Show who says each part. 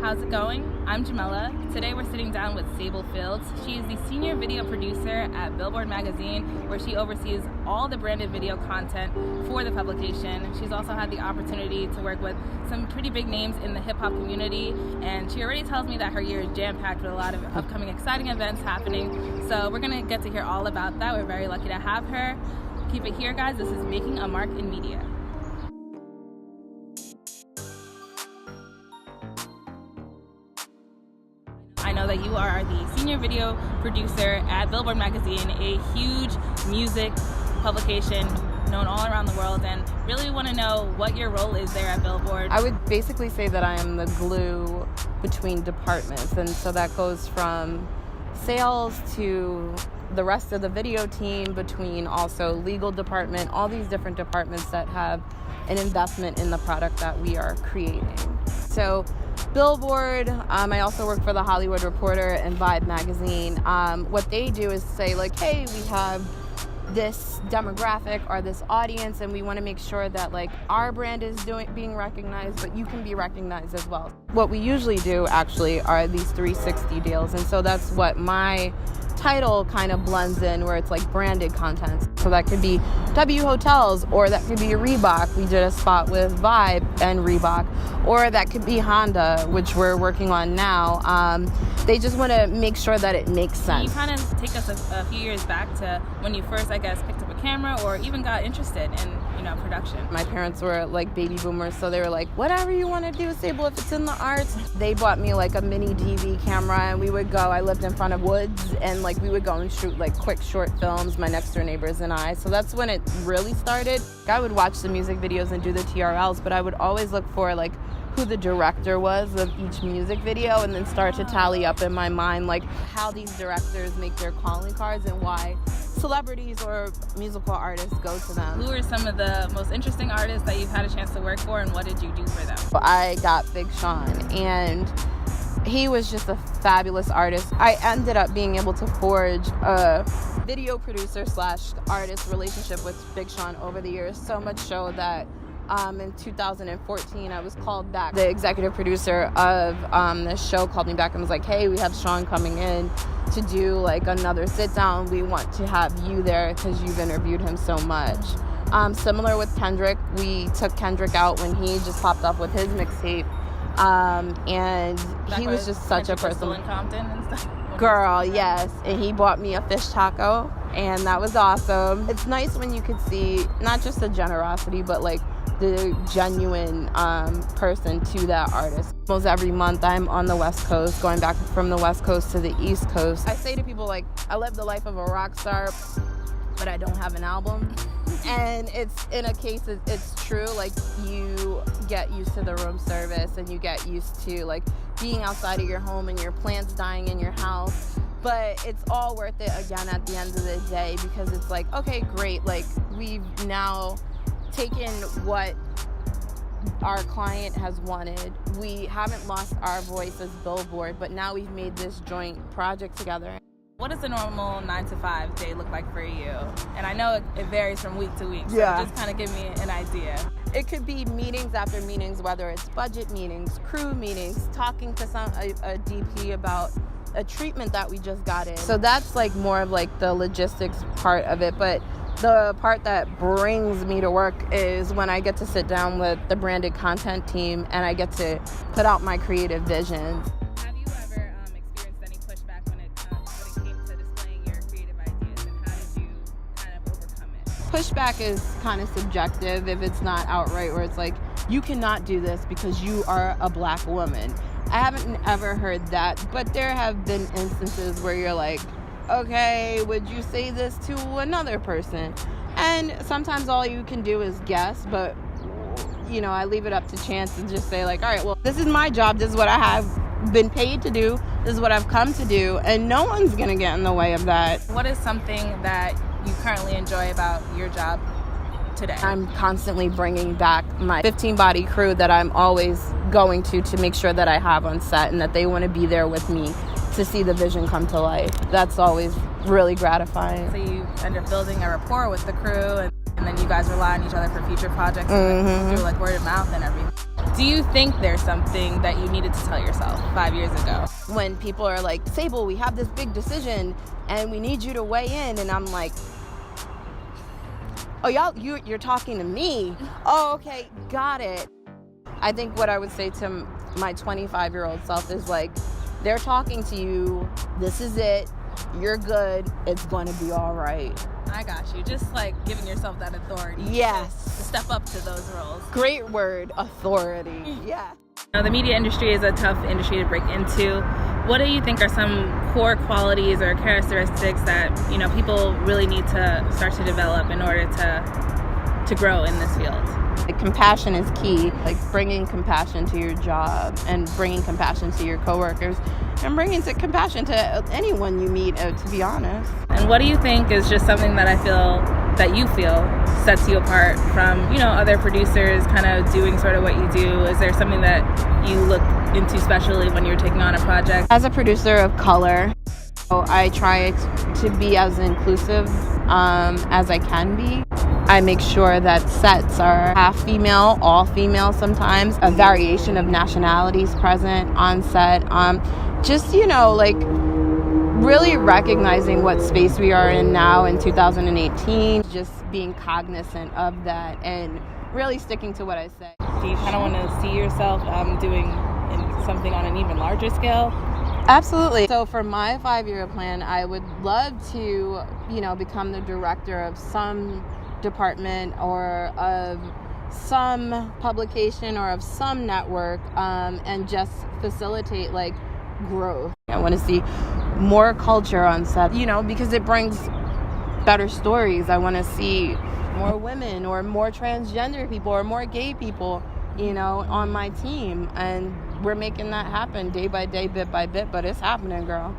Speaker 1: How's it going? I'm Jamela. Today we're sitting down with Sable. She is the senior video producer at Billboard magazine, where she oversees all the branded video content for the publication. She's also had the opportunity to work with some pretty big names in the hip-hop community, and she already tells me that her year is jam-packed with a lot of upcoming exciting events happening. So we're going to get to hear all about that. We're very lucky to have her. Keep it here, guys. This is Making a Mark in Media. I know that you are the senior video producer at Billboard magazine, a huge music publication known all around the world, and really want to know what your role is there at Billboard.
Speaker 2: I would basically say that I am the glue between departments, and so that goes from sales to the rest of the video team, between also legal department, all these different departments that have an investment in the product that we are creating. So Billboard, I also work for The Hollywood Reporter and Vibe magazine. What they do is say, like, hey, we have this demographic or this audience, and we want to make sure that, like, our brand is being recognized, but you can be recognized as well. What we usually do actually are these 360 deals, and so that's what my title kind of blends in, where it's like branded content. So that could be W Hotels, or that could be Reebok. We did a spot with Vibe and Reebok, or that could be Honda, which we're working on now. They just want to make sure that it makes sense.
Speaker 1: Can you kind of take us a few years back to when you first, I guess, picked up a camera or even got interested in, production?
Speaker 2: My parents were like baby boomers, so they were like, whatever you want to do, Sable, if it's in the arts. They bought me like a mini DV camera, and we would go, I lived in front of woods, and like we would go and shoot like quick short films, my next door neighbors and I. So that's when it really started. I would watch the music videos and do the TRLs, but I would always look for like who the director was of each music video, and then start to tally up in my mind like how these directors make their calling cards and why celebrities or musical artists go to them.
Speaker 1: Who are some of the most interesting artists that you've had a chance to work for, and what did you do for them?
Speaker 2: I got Big Sean, and he was just a fabulous artist. I ended up being able to forge a video producer / artist relationship with Big Sean over the years, so much so that in 2014, I was called back. The executive producer of this show called me back and was like, hey, we have Sean coming in to do like another sit down. We want to have you there because you've interviewed him so much. Similar with Kendrick, we took Kendrick out when he just popped up with his mixtape. And he was just such a person.
Speaker 1: In Compton and stuff.
Speaker 2: Girl, yes. And he bought me a fish taco, and that was awesome. It's nice when you could see not just the generosity, but like the genuine person to that artist. Almost every month I'm on the West Coast, going back from the West Coast to the East Coast. I say to people, like, I live the life of a rock star, but I don't have an album. And it's, in a case, it's true. Like, you get used to the room service, and you get used to like being outside of your home and your plants dying in your house. But it's all worth it again at the end of the day, because it's like, okay, great. Like, we've now taken what our client has wanted. We haven't lost our voice as Billboard, but now we've made this joint project together.
Speaker 1: What does a normal 9-to-5 day look like for you? And I know it varies from week to week, so just kind of give me an idea.
Speaker 2: It could be meetings after meetings, whether it's budget meetings, crew meetings, talking to a DP about a treatment that we just got in. So that's like more of like the logistics part of it, but the part that brings me to work is when I get to sit down with the branded content team and I get to put out my creative visions.
Speaker 1: Have you ever experienced any pushback when it came to displaying your creative ideas, and how did you kind of overcome it?
Speaker 2: Pushback is kind of subjective if it's not outright, where it's like, you cannot do this because you are a black woman. I haven't ever heard that, but there have been instances where you're like, okay, would you say this to another person? And sometimes all you can do is guess, but I leave it up to chance and just say like, all right, well, this is my job. This is what I have been paid to do. This is what I've come to do, and no one's gonna get in the way of that.
Speaker 1: What is something that you currently enjoy about your job today?
Speaker 2: I'm constantly bringing back my 15-body crew that I'm always going to make sure that I have on set, and that they want to be there with me to see the vision come to life. That's always really gratifying.
Speaker 1: So you end up building a rapport with the crew, and then you guys rely on each other for future projects, and through like word of mouth and everything. Do you think there's something that you needed to tell yourself 5 years ago?
Speaker 2: When people are like, Sable, we have this big decision and we need you to weigh in, and I'm like, oh, you're talking to me. Oh, okay, got it. I think what I would say to my 25-year-old self is like, they're talking to you. This is it. You're good. It's going to be all right.
Speaker 1: I got you. Just like giving yourself that authority.
Speaker 2: Yes.
Speaker 1: To step up to those roles.
Speaker 2: Great word, authority. Yeah.
Speaker 1: The media industry is a tough industry to break into. What do you think are some core qualities or characteristics that, people really need to start to develop in order to grow in this field?
Speaker 2: Like, compassion is key. Like, bringing compassion to your job and bringing compassion to your coworkers and bringing compassion to anyone you meet, to be honest.
Speaker 1: And what do you think is just something that you feel sets you apart from, other producers kind of doing sort of what you do? Is there something that you look into especially when you're taking on a project?
Speaker 2: As a producer of color, I try to be as inclusive as I can be. I make sure that sets are half female, all female sometimes, a variation of nationalities present on set. Just, really recognizing what space we are in now in 2018, just being cognizant of that and really sticking to what I say.
Speaker 1: Do you kind of want to see yourself doing something on an even larger scale?
Speaker 2: Absolutely. So for my 5-year plan, I would love to, become the director of some department or of some publication or of some network, and just facilitate growth. I want to see more culture on set, because it brings better stories. I want to see more women or more transgender people or more gay people, on my team. And we're making that happen day by day, bit by bit, but it's happening, girl.